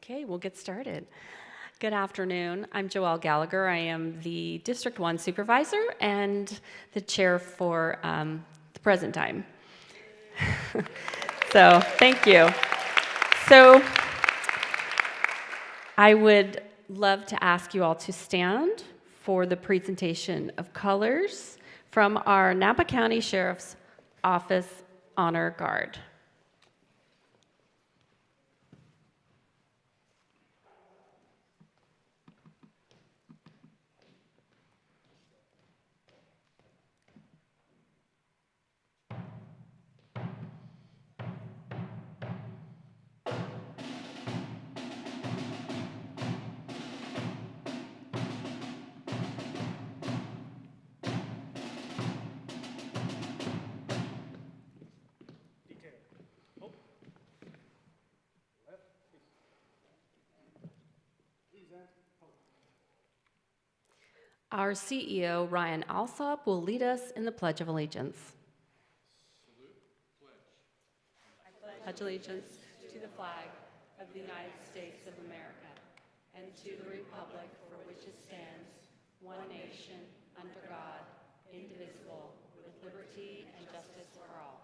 Okay, we'll get started. Good afternoon. I'm Joelle Gallagher. I am the District 1 Supervisor and the chair for the present time. So, thank you. So, I would love to ask you all to stand for the presentation of colors from our Napa County Sheriff's Office Honor Guard. Our CEO, Ryan Alsop, will lead us in the Pledge of Allegiance. Salute, pledge. I pledge allegiance to the flag of the United States of America and to the republic for which it stands, one nation, under God, indivisible, with liberty and justice for all.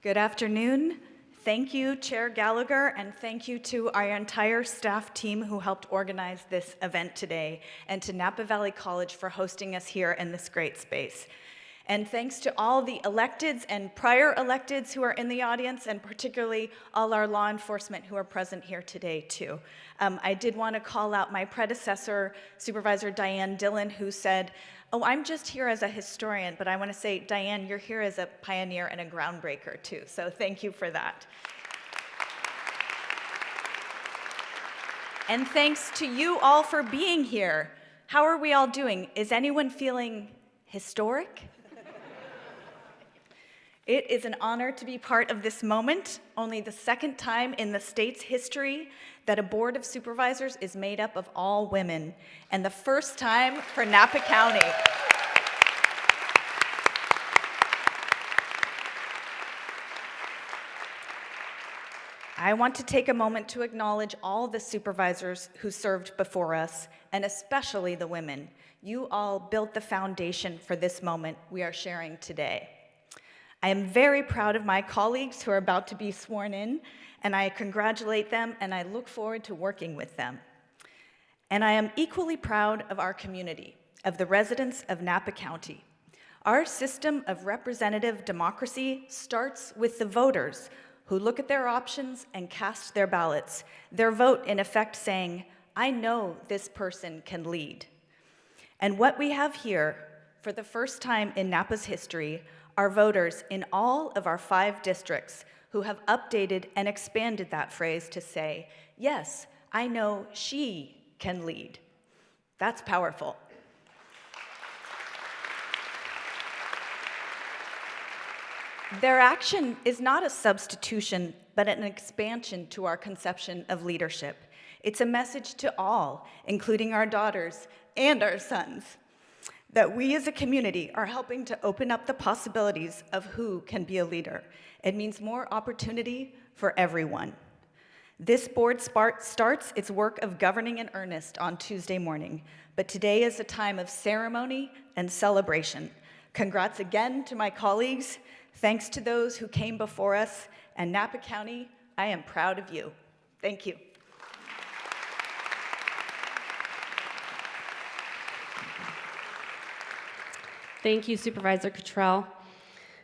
Good afternoon. Thank you, Chair Gallagher, and thank you to our entire staff team who helped organize this event today, and to Napa Valley College for hosting us here in this great space. And thanks to all the electeds and prior electeds who are in the audience, and particularly all our law enforcement who are present here today, too. I did want to call out my predecessor, Supervisor Diane Dillon, who said, "Oh, I'm just here as a historian," but I want to say, Diane, you're here as a pioneer and a groundbreaker, too, so thank you for that. And thanks to you all for being here. How are we all doing? Is anyone feeling historic? It is an honor to be part of this moment, only the second time in the state's history that a board of supervisors is made up of all women, and the first time for Napa County. I want to take a moment to acknowledge all the supervisors who served before us, and especially the women. You all built the foundation for this moment we are sharing today. I am very proud of my colleagues who are about to be sworn in, and I congratulate them, and I look forward to working with them. And I am equally proud of our community, of the residents of Napa County. Our system of representative democracy starts with the voters who look at their options and cast their ballots, their vote in effect saying, "I know this person can lead." And what we have here, for the first time in Napa's history, are voters in all of our 5 districts who have updated and expanded that phrase to say, "Yes, I know she can lead." That's powerful. Their action is not a substitution, but an expansion to our conception of leadership. It's a message to all, including our daughters and our sons. that we as a community are helping to open up the possibilities of who can be a leader. It means more opportunity for everyone. This board starts its work of governing in earnest on Tuesday morning, but today is a time of ceremony and celebration. Congrats again to my colleagues. Thanks to those who came before us, and Napa County, I am proud of you. Thank you. Thank you, Supervisor Cottrell.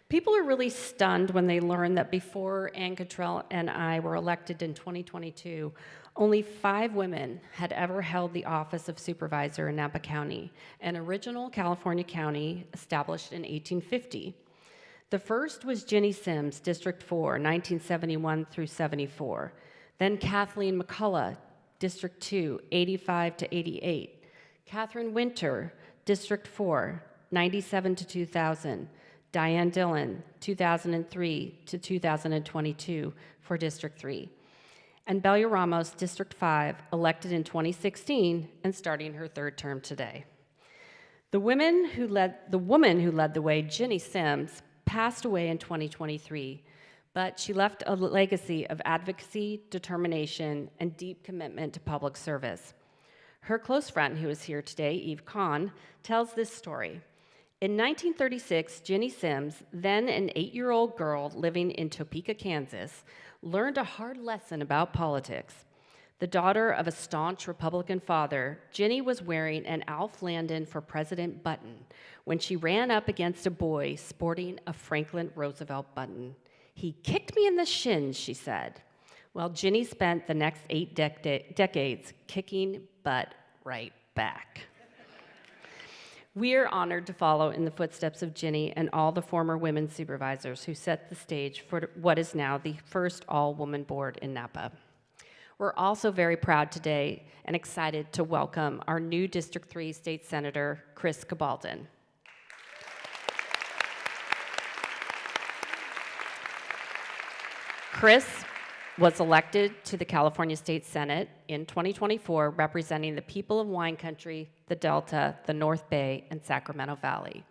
People are really stunned when they learn that before Ann Cottrell and I were elected in 2022, only 5 women had ever held the office of supervisor in Napa County, an original California county established in 1850. The first was Ginny Sims, District 4, 1971 through 74. Then Kathleen McCullough, District 2, 85 to 88. Catherine Winter, District 4, 97 to 2000. Diane Dillon, 2003 to 2022 for District 3. And Belia Ramos, District 5, elected in 2016 and starting her 3rd term today. The woman who led the way, Ginny Sims, passed away in 2023, but she left a legacy of advocacy, determination, and deep commitment to public service. Her close friend, who is here today, Eve Kahn, tells this story. In 1936, Ginny Sims, then an 8-year-old girl living in Topeka, Kansas, learned a hard lesson about politics. The daughter of a staunch Republican father, Ginny was wearing an Alf Landon for President button when she ran up against a boy sporting a Franklin Roosevelt button. "He kicked me in the shins," she said. Well, Ginny spent the next 8 decades kicking butt right back. We are honored to follow in the footsteps of Ginny and all the former women supervisors who set the stage for what is now the first all-woman board in Napa. We're also very proud today and excited to welcome our new District 3 State Senator, Chris Cabaldon. Chris was elected to the California State Senate in 2024, representing the people of wine country, the Delta, the North Bay, and Sacramento Valley.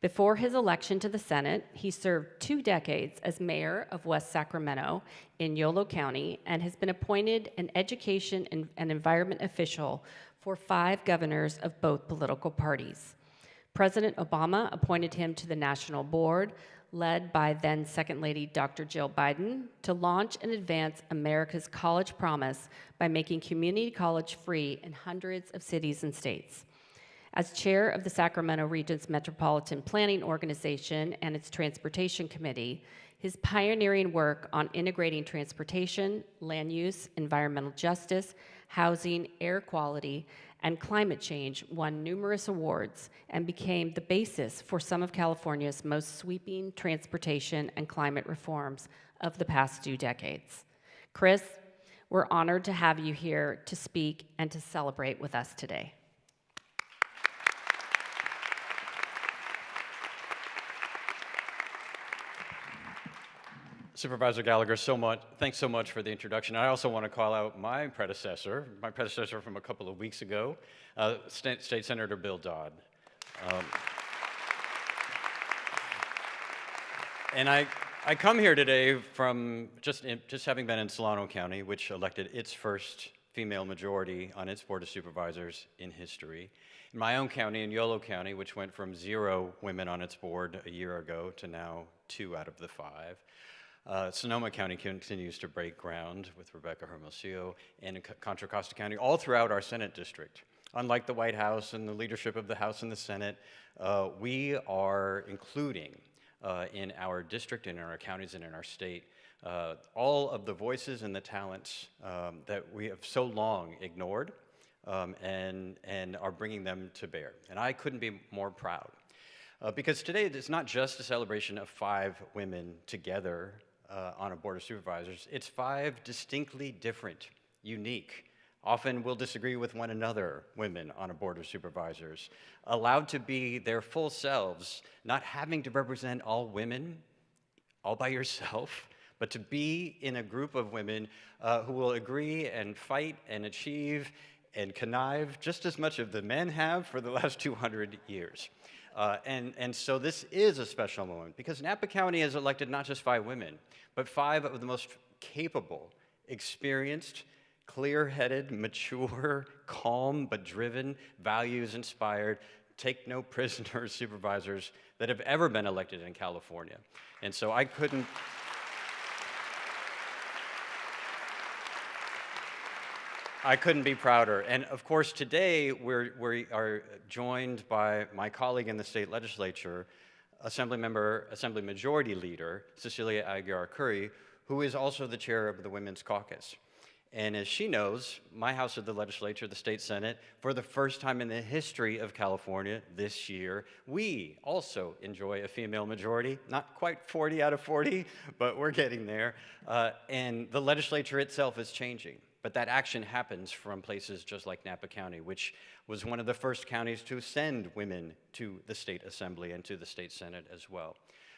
Before his election to the Senate, he served 2 decades as mayor of West Sacramento in Yolo County and has been appointed an education and environment official for 5 governors of both political parties. President Obama appointed him to the National Board, led by then Second Lady Dr. Jill Biden, to launch and advance America's college promise by making community college free in hundreds of cities and states. As chair of the Sacramento Region's Metropolitan Planning Organization and its Transportation Committee, his pioneering work on integrating transportation, land use, environmental justice, housing, air quality, and climate change won numerous awards and became the basis for some of California's most sweeping transportation and climate reforms of the past 2 decades. Chris, we're honored to have you here to speak and to celebrate with us today. Supervisor Gallagher, thanks so much for the introduction. I also want to call out my predecessor from a couple of weeks ago, State Senator Bill Dodd. And I come here today from just having been in Solano County, which elected its first female majority on its Board of Supervisors in history. In my own county, in Yolo County, which went from 0 women on its board a year ago to now 2 out of the 5. Sonoma County continues to break ground with Rebecca Hermosillo, and in Contra Costa County, all throughout our Senate district. Unlike the White House and the leadership of the House and the Senate, we are including in our district and in our counties and in our state all of the voices and the talents that we have so long ignored and are bringing them to bear. And I couldn't be more proud. Because today it's not just a celebration of 5 women together on a Board of Supervisors. It's 5 distinctly different, unique, often will disagree with one another women on a Board of Supervisors, allowed to be their full selves, not having to represent all women all by yourself, but to be in a group of women who will agree and fight and achieve and connive just as much as the men have for the last 200 years. And so this is a special moment because Napa County has elected not just 5 women, but 5 of the most capable, experienced, clear-headed, mature, calm but driven, values-inspired, take no prisoners supervisors that have ever been elected in California. And so I couldn't be prouder. And of course, today we are joined by my colleague in the state legislature, Assembly Majority Leader Cecilia Aguiar-Curry, who is also the chair of the Women's Caucus. And as she knows, my house of the legislature, the state senate, for the first time in the history of California this year, we also enjoy a female majority. Not quite 40 out of 40, but we're getting there. And the legislature itself is changing. But that action happens from places just like Napa County, which was one of the first counties to send women to the state assembly and to the state senate as well.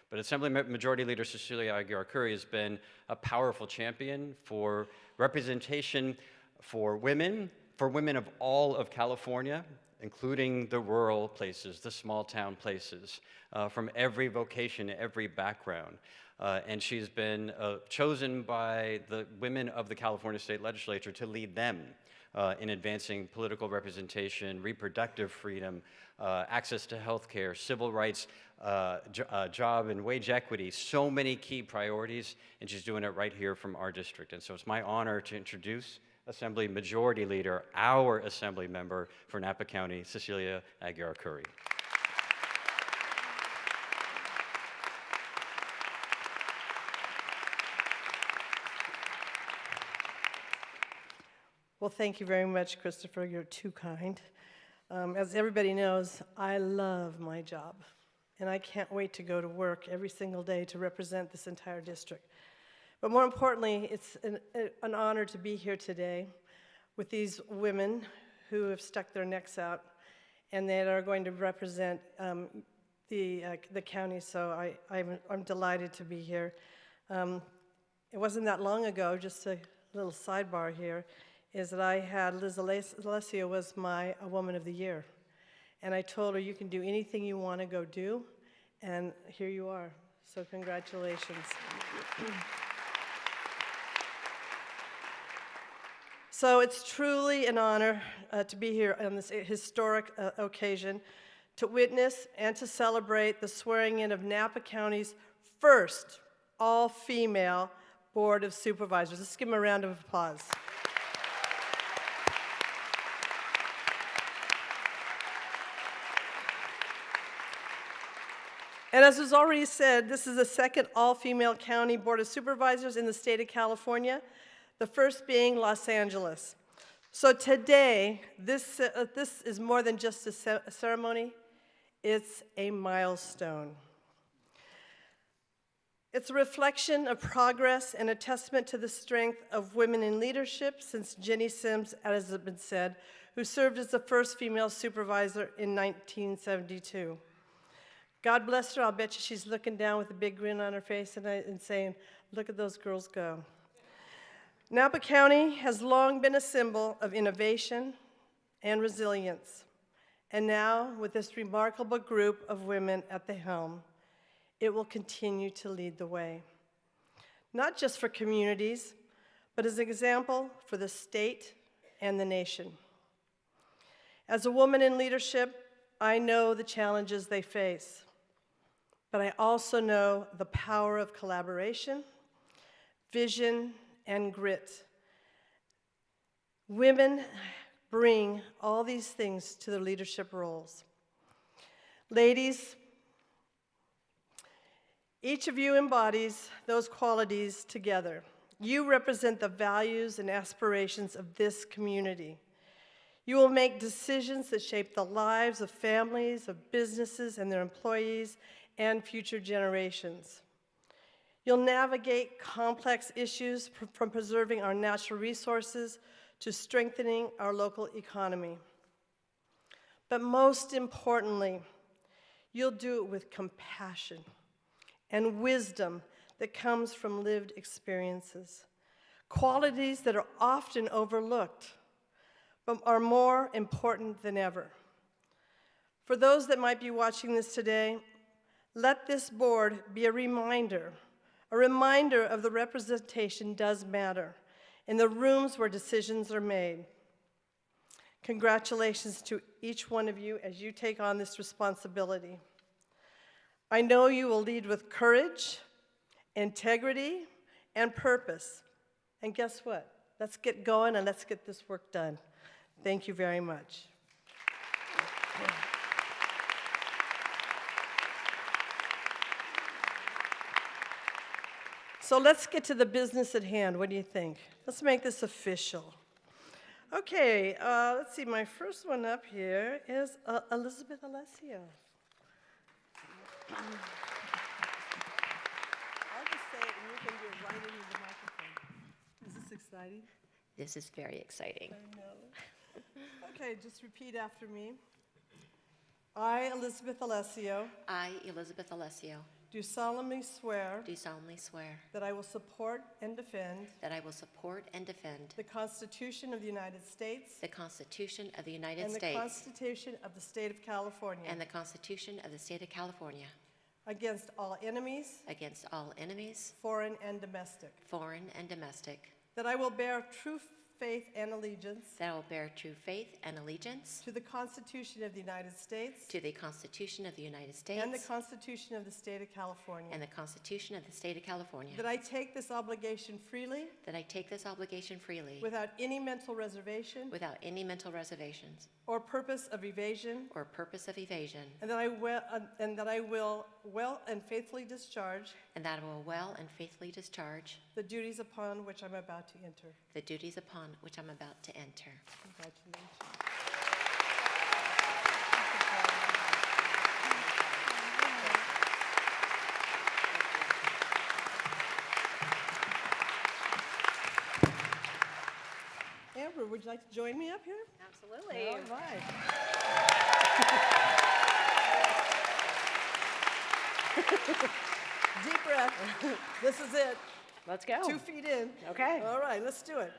But Assembly Majority Leader Cecilia Aguiar-Curry has been a powerful champion for representation for women of all of California, including the rural places, the small town places, from every vocation, every background. And she's been chosen by the women of the California State Legislature to lead them in advancing political representation, reproductive freedom, access to health care, civil rights, job and wage equity, so many key priorities, and she's doing it right here from our district. And so it's my honor to introduce Assembly Majority Leader, our Assembly member for Napa County, Cecilia Aguiar-Curry. Well, thank you very much, Christopher. You're too kind. As everybody knows, I love my job, and I can't wait to go to work every single day to represent this entire district. But more importantly, it's an honor to be here today with these women who have stuck their necks out and that are going to represent the county, so I'm delighted to be here. It wasn't that long ago, just a little sidebar here, is that I had Liz Alessio was my Woman of the Year. And I told her, you can do anything you want to go do, and here you are. So congratulations. So it's truly an honor to be here on this historic occasion to witness and to celebrate the swearing in of Napa County's first all-female Board of Supervisors. Let's give them a round of applause. And as was already said, this is the second all-female county board of supervisors in the state of California, the first being Los Angeles. So today, this is more than just a ceremony, it's a milestone. It's a reflection of progress and a testament to the strength of women in leadership since Jenny Sims, as has been said, who served as the first female supervisor in 1972. God bless her. I'll bet you she's looking down with a big grin on her face and saying, look at those girls go. Napa County has long been a symbol of innovation and resilience. And now, with this remarkable group of women at the helm, it will continue to lead the way. Not just for communities, but as an example for the state and the nation. As a woman in leadership, I know the challenges they face. But I also know the power of collaboration, vision, and grit. Women bring all these things to their leadership roles. Ladies, each of you embodies those qualities together. You represent the values and aspirations of this community. You will make decisions that shape the lives of families, of businesses, and their employees, and future generations. You'll navigate complex issues from preserving our natural resources to strengthening our local economy. But most importantly, you'll do it with compassion and wisdom that comes from lived experiences, qualities that are often overlooked, but are more important than ever. For those that might be watching this today, let this board be a reminder of the representation does matter in the rooms where decisions are made. Congratulations to each one of you as you take on this responsibility. I know you will lead with courage, integrity, and purpose. And guess what? Let's get going and let's get this work done. Thank you very much. So let's get to the business at hand. What do you think? Let's make this official. Okay, let's see. My first one up here is Elizabeth Alessio. I'll just say it and you can do it right into the microphone. Is this exciting? This is very exciting. I know. Okay, just repeat after me. I, Elizabeth Alessio, I, Elizabeth Alessio, do solemnly swear do solemnly swear that I will support and defend that I will support and defend the Constitution of the United States the Constitution of the United and the States Constitution of the State of California and the Constitution of the State of California against all enemies, against all enemies, foreign and domestic, foreign and domestic, that I will bear true faith and allegiance that I will bear true faith and allegiance to the Constitution of the United States to the Constitution of the United States and the Constitution of the State of California, and the Constitution of the State of California, that I take this obligation freely that I take this obligation freely without any mental reservation without any mental reservations or purpose of evasion, or purpose of evasion, and that I will well and faithfully discharge and that I will well and faithfully discharge the duties upon which I'm about to enter. the duties upon which I'm about to enter. Congratulations. Amber, would you like to join me up here? Absolutely. All right. Deep breath. This is it. Let's go. 2 feet in. Okay. All right, let's do it.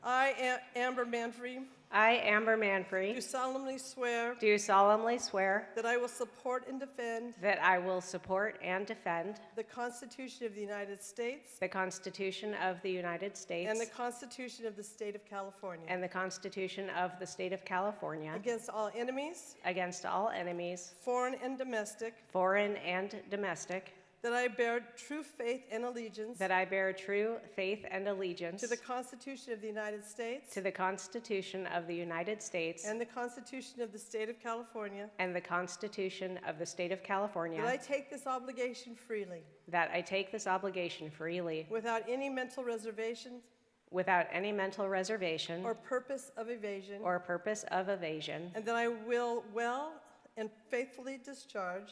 I, Amber Manfrey, I, Amber Manfrey, do solemnly swear do solemnly swear that I will support and defend that I will support and defend the Constitution of the United States the Constitution of the United States and the Constitution of the State of California and the Constitution of the State of California against all enemies, against all enemies, foreign and domestic, foreign and domestic, that I bear true faith and allegiance that I bear true faith and allegiance to the Constitution of the United States to the Constitution of the United States and the Constitution of the State of California, and the Constitution of the State of that I California, take this obligation freely that I take this obligation freely without any mental reservations without any mental reservation or purpose of evasion, or purpose of evasion, and that I will well and faithfully discharge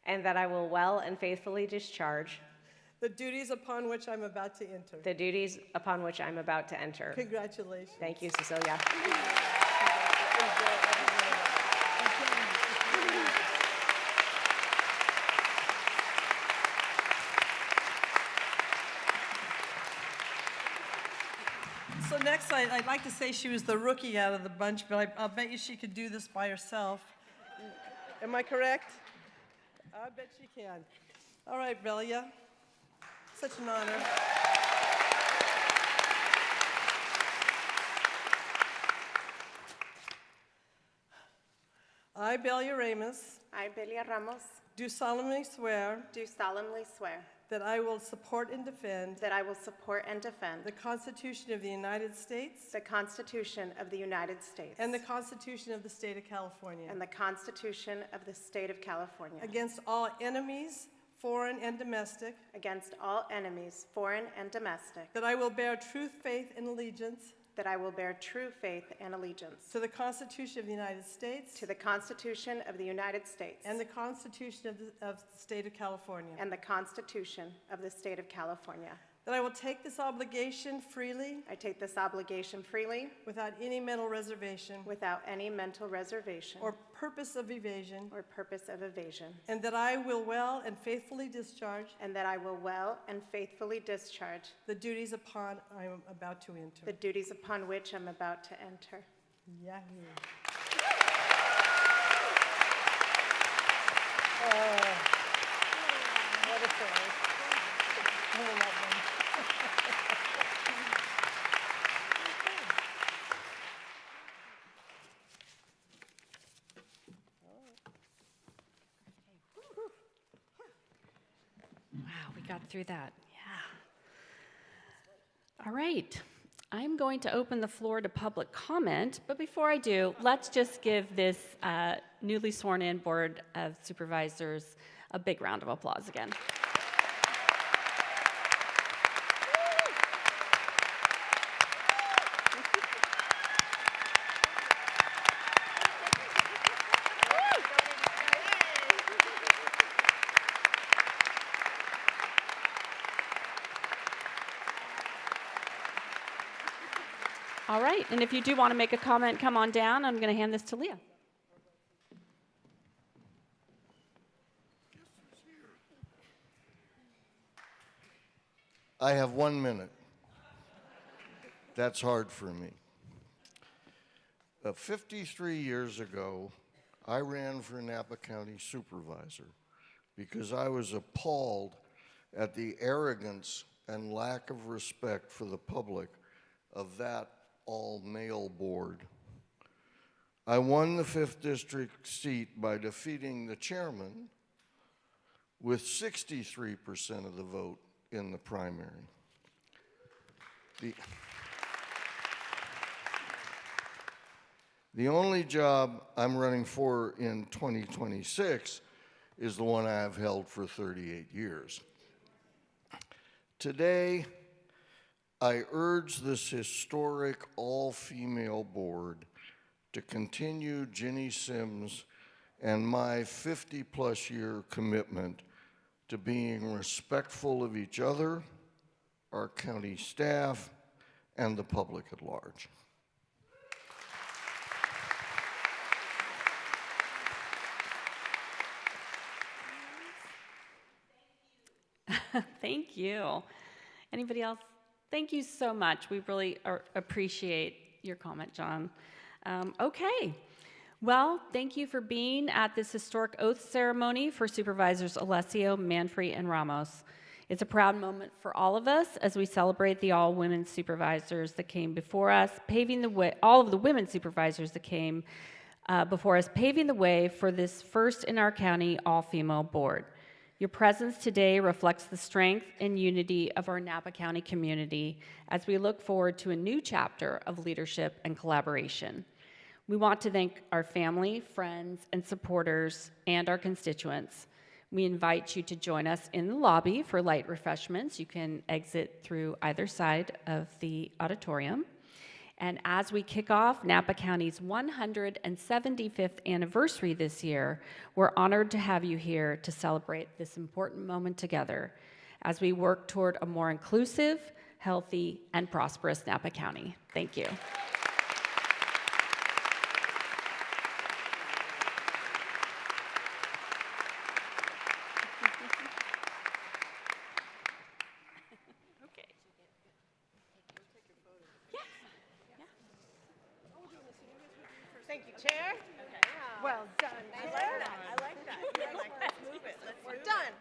and that I will well and faithfully discharge the duties upon which I'm about to enter. the duties upon which I'm about to enter. Congratulations. Thank you, Cecilia. So next, I'd like to say she was the rookie out of the bunch, but I'll bet you she could do this by herself. Am I correct? I bet she can. All right, Belia. Such an honor. I, Belia Ramos, I, Belia Ramos, do solemnly swear do solemnly swear that I will support and defend that I will support and defend the Constitution of the United States the Constitution of the United States and the Constitution of the State of California and the Constitution of the State of California against all enemies, foreign and domestic, against all enemies, foreign and domestic, that I will bear true faith and allegiance that I will bear true faith and allegiance to the Constitution of the United States to the Constitution of the United States and the Constitution of the State of California, and the Constitution of the State of California, that I will take this obligation freely I take this obligation freely without any mental reservation without any mental reservation or purpose of evasion, or purpose of evasion, and that I will well and faithfully discharge and that I will well and faithfully discharge the duties upon I am about to enter. the duties upon which I'm about to enter. Yahoo. What a story. I love them. Wow, we got through that. Yeah. All right. I'm going to open the floor to public comment, but before I do, let's just give this newly sworn in Board of Supervisors a big round of applause again. All right, and if you do want to make a comment, come on down. I'm going to hand this to Leah. I have 1 minute. That's hard for me. 53 years ago, I ran for Napa County Supervisor because I was appalled at the arrogance and lack of respect for the public of that all-male board. I won the 5th District seat by defeating the chairman with 63% of the vote in the primary. The only job I'm running for in 2026 is the one I have held for 38 years. Today, I urge this historic all-female board to continue Ginny Sims and my 50-plus year commitment to being respectful of each other, our county staff, and the public at large. Thank you. Anybody else? Thank you so much. We really appreciate your comment, John. Okay. Well, thank you for being at this historic oath ceremony for Supervisors Alessio, Manfrey, and Ramos. It's a proud moment for all of us as we celebrate the all-women supervisors that came before us, paving the way, all of the women supervisors that came before us, paving the way for this first in our county all-female board. Your presence today reflects the strength and unity of our Napa County community as we look forward to a new chapter of leadership and collaboration. We want to thank our family, friends, and supporters, and our constituents. We invite you to join us in the lobby for light refreshments. You can exit through either side of the auditorium. And as we kick off Napa County's 175th anniversary this year, we're honored to have you here to celebrate this important moment together as we work toward a more inclusive, healthy, and prosperous Napa County. Thank you. Thank you, Chair. Well done, Chair. I like that. Let's move it. We're done.